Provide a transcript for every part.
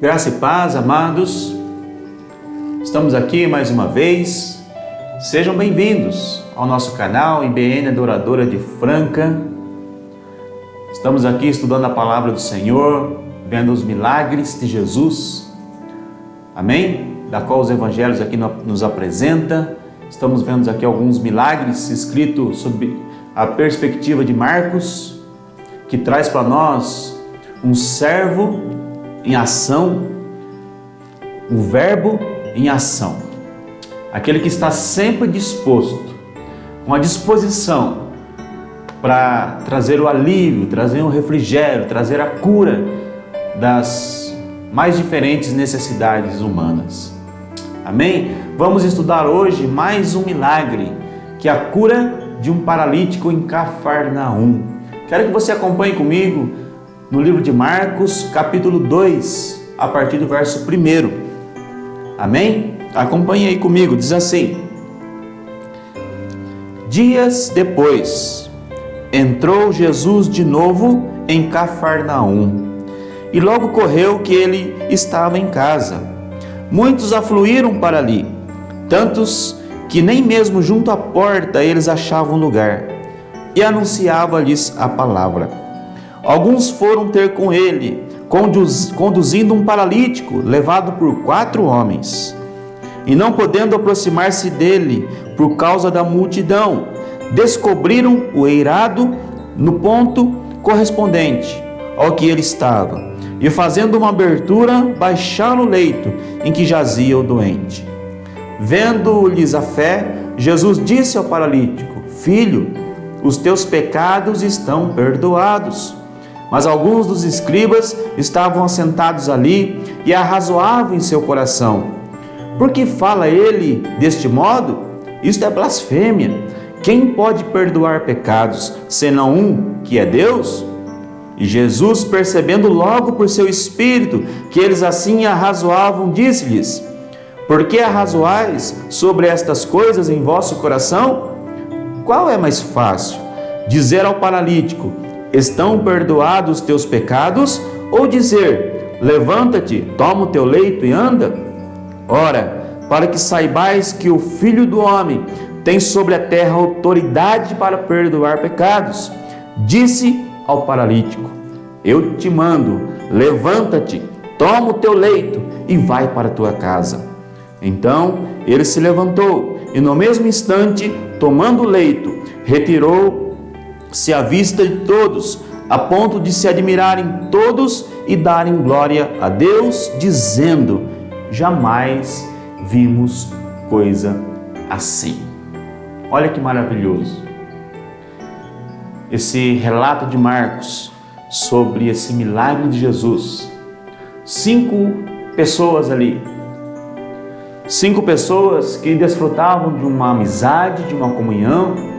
Graça e paz, amados. Estamos aqui mais uma vez. Sejam bem-vindos ao nosso canal IBN Adoradora de Franca. Estamos aqui estudando a palavra do Senhor, vendo os milagres de Jesus. Amém? Da qual os evangelhos aqui nos apresentam. Estamos vendo aqui alguns milagres escritos sob a perspectiva de Marcos, que traz para nós um servo em ação, um verbo em ação. Aquele que está sempre disposto, com a disposição para trazer o alívio, trazer o refrigério, trazer a cura das mais diferentes necessidades humanas. Amém? Vamos estudar hoje mais um milagre, que é a cura de um paralítico em Cafarnaum. Quero que você acompanhe comigo no livro de Marcos, capítulo 2, a partir do verso 1. Amém? Acompanhe aí comigo, diz assim: Dias depois, entrou Jesus de novo em Cafarnaum, e logo correu que ele estava em casa. Muitos afluíram para ali, tantos que nem mesmo junto à porta eles achavam lugar, e anunciava-lhes a palavra. Alguns foram ter com ele, conduzindo um paralítico, levado por 4 homens. E não podendo aproximar-se dele por causa da multidão, descobriram o eirado no ponto correspondente ao que ele estava, e fazendo uma abertura, baixaram o leito em que jazia o doente. Vendo-lhes a fé, Jesus disse ao paralítico: Filho, os teus pecados estão perdoados. Mas alguns dos escribas estavam assentados ali e arrazoavam em seu coração: Por que fala ele deste modo? Isto é blasfêmia. Quem pode perdoar pecados, senão um, que é Deus? E Jesus, percebendo logo por seu espírito que eles assim arrazoavam, disse-lhes: Por que arrazoais sobre estas coisas em vosso coração? Qual é mais fácil, dizer ao paralítico: Estão perdoados os teus pecados? Ou dizer: Levanta-te, toma o teu leito e anda? Ora, para que saibais que o Filho do Homem tem sobre a terra autoridade para perdoar pecados, disse ao paralítico: Eu te mando, levanta-te, toma o teu leito e vai para a tua casa. Então ele se levantou e no mesmo instante, tomando o leito, retirou-se à vista de todos, a ponto de se admirarem todos e darem glória a Deus, dizendo: Jamais vimos coisa assim. Olha que maravilhoso esse relato de Marcos sobre esse milagre de Jesus. 5 pessoas ali, 5 pessoas que desfrutavam de uma amizade, de uma comunhão,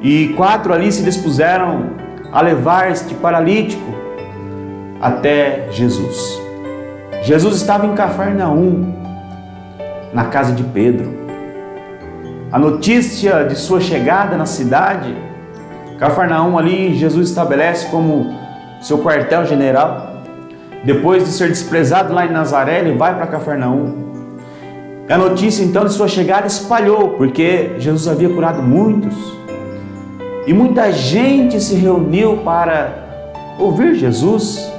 e 4 ali se dispuseram a levar este paralítico até Jesus. Jesus estava em Cafarnaum, na casa de Pedro. A notícia de sua chegada na cidade, Cafarnaum ali, Jesus estabelece como seu quartel-general. Depois de ser desprezado lá em Nazaré, ele vai para Cafarnaum. A notícia então de sua chegada espalhou, porque Jesus havia curado muitos. E muita gente se reuniu para ouvir Jesus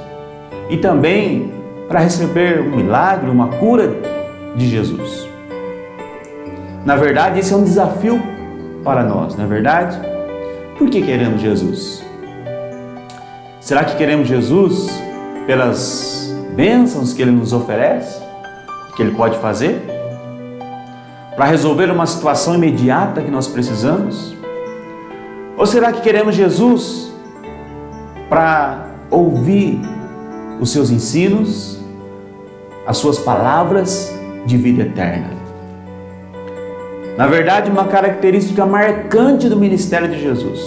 e também para receber um milagre, uma cura de Jesus. Na verdade, esse é um desafio para nós, não é verdade? Por que queremos Jesus? Será que queremos Jesus pelas bênçãos que Ele nos oferece, que Ele pode fazer? Para resolver uma situação imediata que nós precisamos? Ou será que queremos Jesus para ouvir os seus ensinos, as suas palavras de vida eterna? Na verdade, uma característica marcante do ministério de Jesus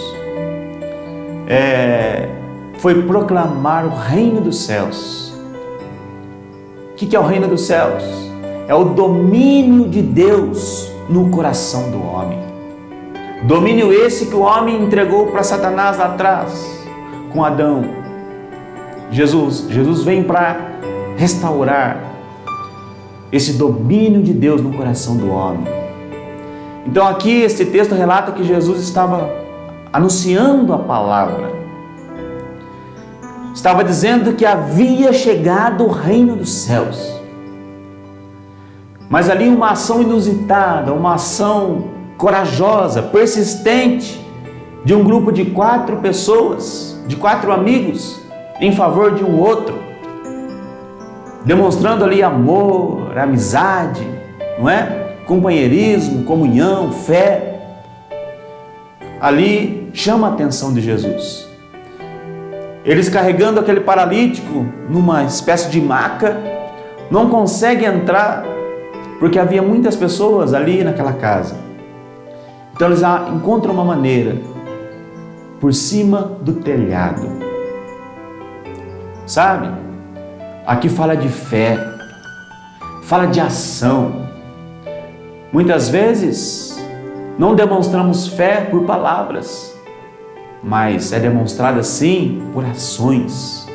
foi proclamar o reino dos céus. O que é o reino dos céus? É o domínio de Deus no coração do homem. Domínio esse que o homem entregou para Satanás lá atrás, com Adão. Jesus vem para restaurar esse domínio de Deus no coração do homem. Então aqui esse texto relata que Jesus estava anunciando a palavra, estava dizendo que havia chegado o reino dos céus. Mas ali uma ação inusitada, uma ação corajosa, persistente, de um grupo de 4 pessoas, de 4 amigos, em favor de um outro, demonstrando ali amor, amizade, não é? Companheirismo, comunhão, fé. Ali chama a atenção de Jesus. Eles carregando aquele paralítico numa espécie de maca, não conseguem entrar porque havia muitas pessoas ali naquela casa. Então eles encontram uma maneira por cima do telhado. Sabe? Aqui fala de fé, fala de ação. Muitas vezes não demonstramos fé por palavras, mas é demonstrada sim por ações.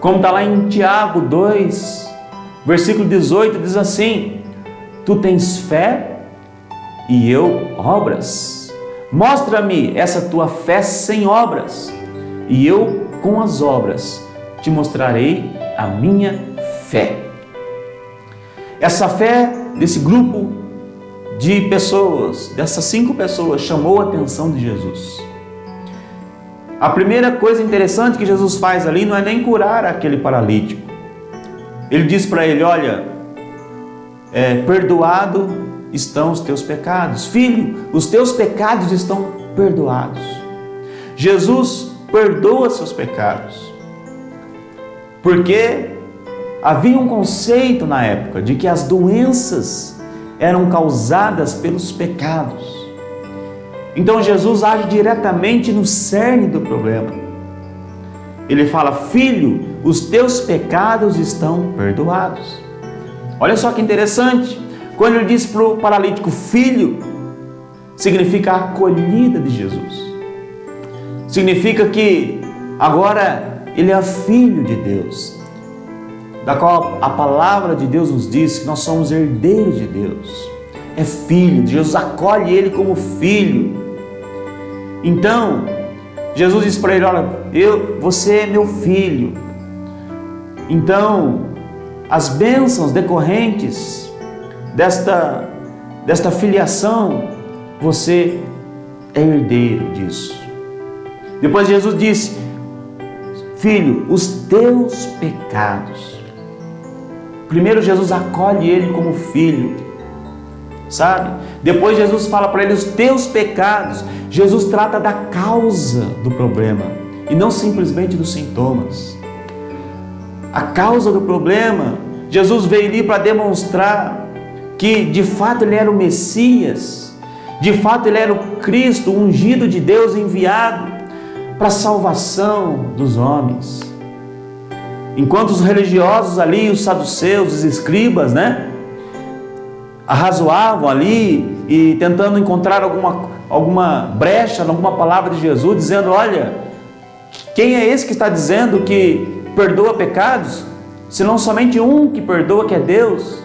Como está lá em Tiago 2, versículo 18, diz assim: tu tens fé e eu obras. Mostra-me essa tua fé sem obras, e eu com as obras te mostrarei a minha fé. Essa fé desse grupo de pessoas, dessas 5 pessoas, chamou a atenção de Jesus. A primeira coisa interessante que Jesus faz ali não é nem curar aquele paralítico. Ele diz para ele: olha, perdoado estão os teus pecados. Filho, os teus pecados estão perdoados. Jesus perdoa seus pecados. Porque havia um conceito na época de que as doenças eram causadas pelos pecados. Então Jesus age diretamente no cerne do problema. Ele fala: filho, os teus pecados estão perdoados. Olha só que interessante. Quando ele diz para o paralítico filho, significa a acolhida de Jesus. Significa que agora ele é filho de Deus, da qual a palavra de Deus nos diz que nós somos herdeiros de Deus. É filho, Jesus acolhe ele como filho. Então, Jesus diz para ele: olha, você é meu filho. Então, as bênçãos decorrentes desta filiação, você é herdeiro disso. Depois Jesus disse: filho, os teus pecados. Primeiro Jesus acolhe ele como filho, sabe? Depois Jesus fala para ele: os teus pecados. Jesus trata da causa do problema e não simplesmente dos sintomas. A causa do problema, Jesus veio ali para demonstrar que de fato ele era o Messias, de fato ele era o Cristo, o ungido de Deus, enviado para a salvação dos homens. Enquanto os religiosos ali, os saduceus, os escribas, arrazoavam ali e tentando encontrar alguma brecha, alguma palavra de Jesus, dizendo: olha, quem é esse que está dizendo que perdoa pecados, se não somente um que perdoa, que é Deus?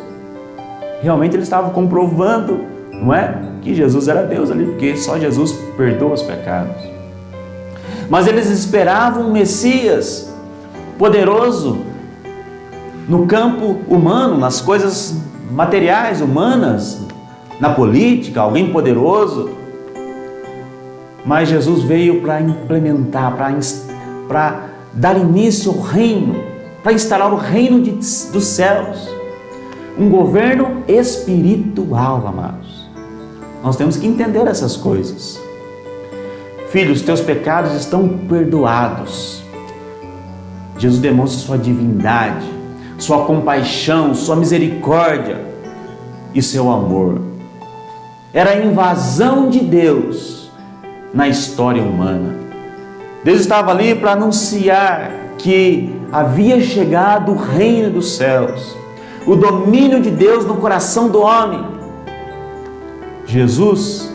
Realmente eles estavam comprovando, não é? Que Jesus era Deus ali, porque só Jesus perdoa os pecados. Mas eles esperavam um Messias poderoso no campo humano, nas coisas materiais, humanas, na política, alguém poderoso. Mas Jesus veio para implementar, para dar início ao reino, para instalar o reino dos céus. Um governo espiritual, amados. Nós temos que entender essas coisas. Filho, os teus pecados estão perdoados. Jesus demonstra sua divindade, sua compaixão, sua misericórdia e seu amor. Era a invasão de Deus na história humana. Deus estava ali para anunciar que havia chegado o reino dos céus, o domínio de Deus no coração do homem. Jesus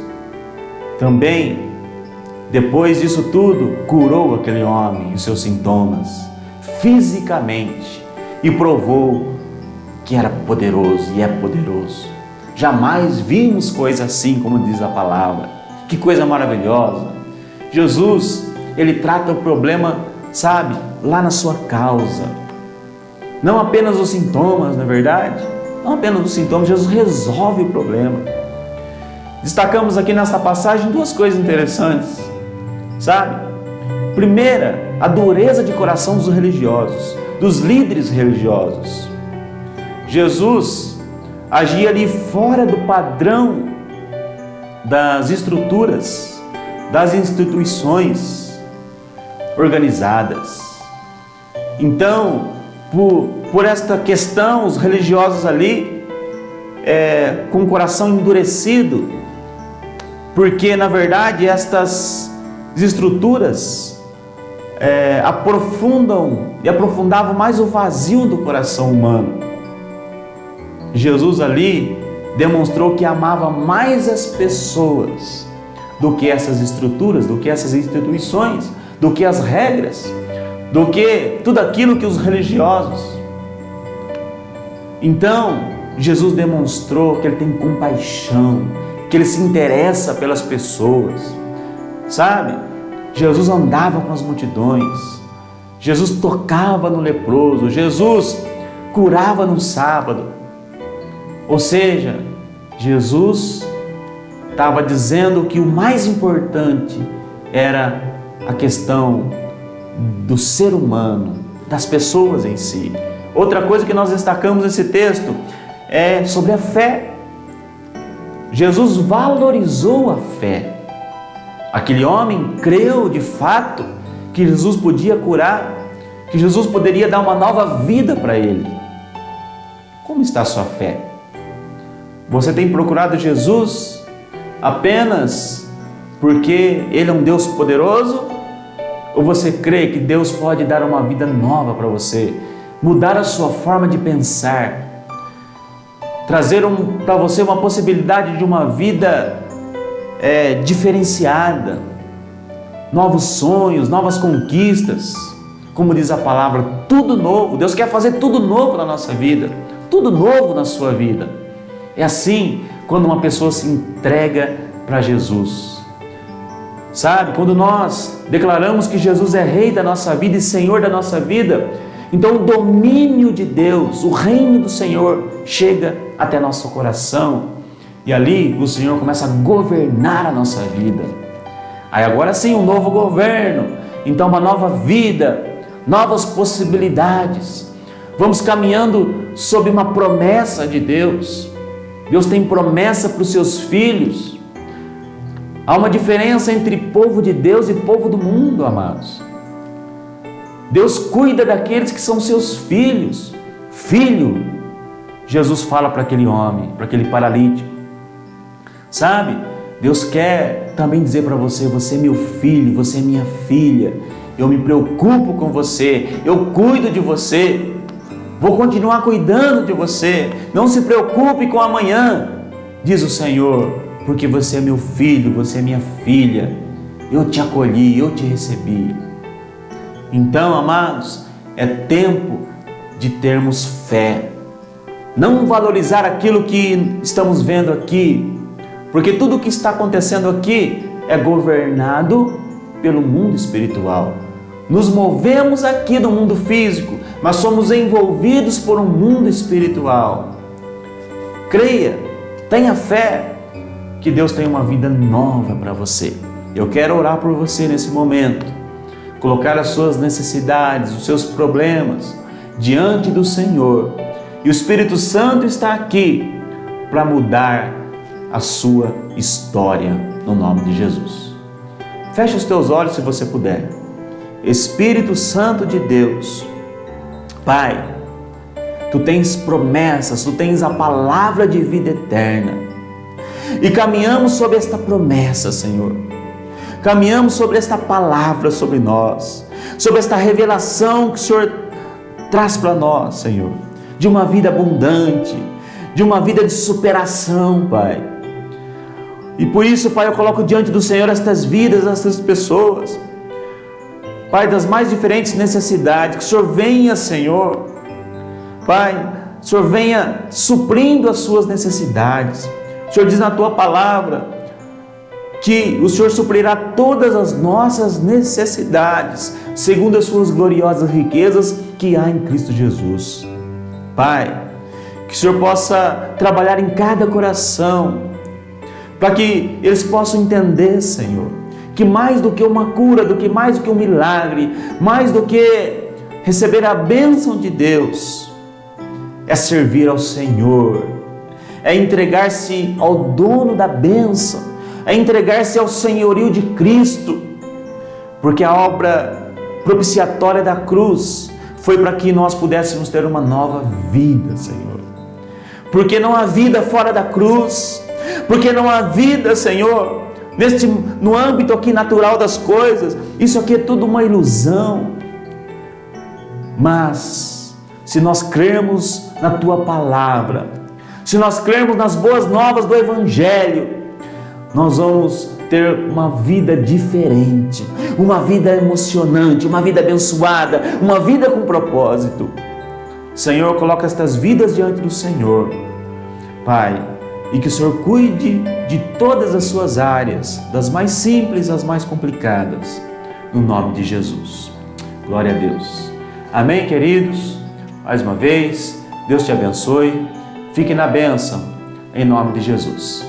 também, depois disso tudo, curou aquele homem e os seus sintomas, fisicamente. e provou que era poderoso e é poderoso. Jamais vimos coisa assim, como diz a palavra. Que coisa maravilhosa. Jesus, Ele trata o problema, sabe, lá na sua causa. Não apenas os sintomas, não é verdade? Não apenas os sintomas, Jesus resolve o problema. Destacamos aqui nessa passagem duas coisas interessantes, sabe? Primeira, a dureza de coração dos religiosos, dos líderes religiosos. Jesus agia ali fora do padrão das estruturas, das instituições organizadas. Então, por esta questão, os religiosos ali, com o coração endurecido, porque na verdade estas estruturas aprofundavam mais o vazio do coração humano. Jesus ali demonstrou que amava mais as pessoas do que essas estruturas, do que essas instituições, do que as regras, do que tudo aquilo que os religiosos. Então, Jesus demonstrou que Ele tem compaixão, que Ele se interessa pelas pessoas, sabe? Jesus andava com as multidões, Jesus tocava no leproso, Jesus curava no sábado. Ou seja, Jesus estava dizendo que o mais importante era a questão do ser humano, das pessoas em si. Outra coisa que nós destacamos nesse texto é sobre a fé. Jesus valorizou a fé. Aquele homem creu de fato que Jesus podia curar, que Jesus poderia dar uma nova vida para ele. Como está a sua fé? Você tem procurado Jesus apenas porque Ele é um Deus poderoso? Ou você crê que Deus pode dar uma vida nova para você, mudar a sua forma de pensar, trazer para você uma possibilidade de uma vida diferenciada, novos sonhos, novas conquistas, como diz a palavra, tudo novo. Deus quer fazer tudo novo na nossa vida, tudo novo na sua vida. É assim quando uma pessoa se entrega para Jesus. Sabe, quando nós declaramos que Jesus é Rei da nossa vida e Senhor da nossa vida, então o domínio de Deus, o reino do Senhor chega até nosso coração e ali o Senhor começa a governar a nossa vida. Aí agora sim, um novo governo, então uma nova vida, novas possibilidades. Vamos caminhando sob uma promessa de Deus. Deus tem promessa para os seus filhos. Há uma diferença entre povo de Deus e povo do mundo, amados. Deus cuida daqueles que são seus filhos. Filho, Jesus fala para aquele homem, para aquele paralítico. Sabe, Deus quer também dizer para você, você é meu filho, você é minha filha. Eu me preocupo com você, eu cuido de você. Vou continuar cuidando de você. Não se preocupe com amanhã, diz o Senhor, porque você é meu filho, você é minha filha. Eu te acolhi, eu te recebi. Então, amados, é tempo de termos fé. Não valorizar aquilo que estamos vendo aqui, porque tudo o que está acontecendo aqui é governado pelo mundo espiritual. Nos movemos aqui do mundo físico, mas somos envolvidos por um mundo espiritual. Creia, tenha fé que Deus tem uma vida nova para você. Eu quero orar por você nesse momento, colocar as suas necessidades, os seus problemas diante do Senhor. E o Espírito Santo está aqui para mudar a sua história, no nome de Jesus. Feche os teus olhos se você puder. Espírito Santo de Deus, Pai, Tu tens promessas, Tu tens a palavra de vida eterna. E caminhamos sobre esta promessa, Senhor. Caminhamos sobre esta palavra sobre nós, sobre esta revelação que o Senhor traz para nós, Senhor, de uma vida abundante, de uma vida de superação, Pai. E por isso, Pai, eu coloco diante do Senhor estas vidas, estas pessoas, Pai, das mais diferentes necessidades, que o Senhor venha, Senhor, Pai, o Senhor venha suprindo as suas necessidades. O Senhor diz na tua palavra que o Senhor suprirá todas as nossas necessidades, segundo as suas gloriosas riquezas que há em Cristo Jesus. Pai, que o Senhor possa trabalhar em cada coração, para que eles possam entender, Senhor, que mais do que uma cura, mais do que um milagre, mais do que receber a bênção de Deus, é servir ao Senhor, é entregar-se ao dono da bênção, é entregar-se ao senhorio de Cristo, porque a obra propiciatória da cruz foi para que nós pudéssemos ter uma nova vida, Senhor. Porque não há vida fora da cruz, porque não há vida, Senhor, no âmbito aqui natural das coisas. Isso aqui é tudo uma ilusão. Mas, se nós crermos na Tua Palavra, se nós crermos nas boas novas do Evangelho, nós vamos ter uma vida diferente, uma vida emocionante, uma vida abençoada, uma vida com propósito. Senhor, coloca estas vidas diante do Senhor, Pai, e que o Senhor cuide de todas as suas áreas, das mais simples às mais complicadas, no nome de Jesus. Glória a Deus. Amém, queridos? Mais uma vez, Deus te abençoe. Fique na bênção, em nome de Jesus.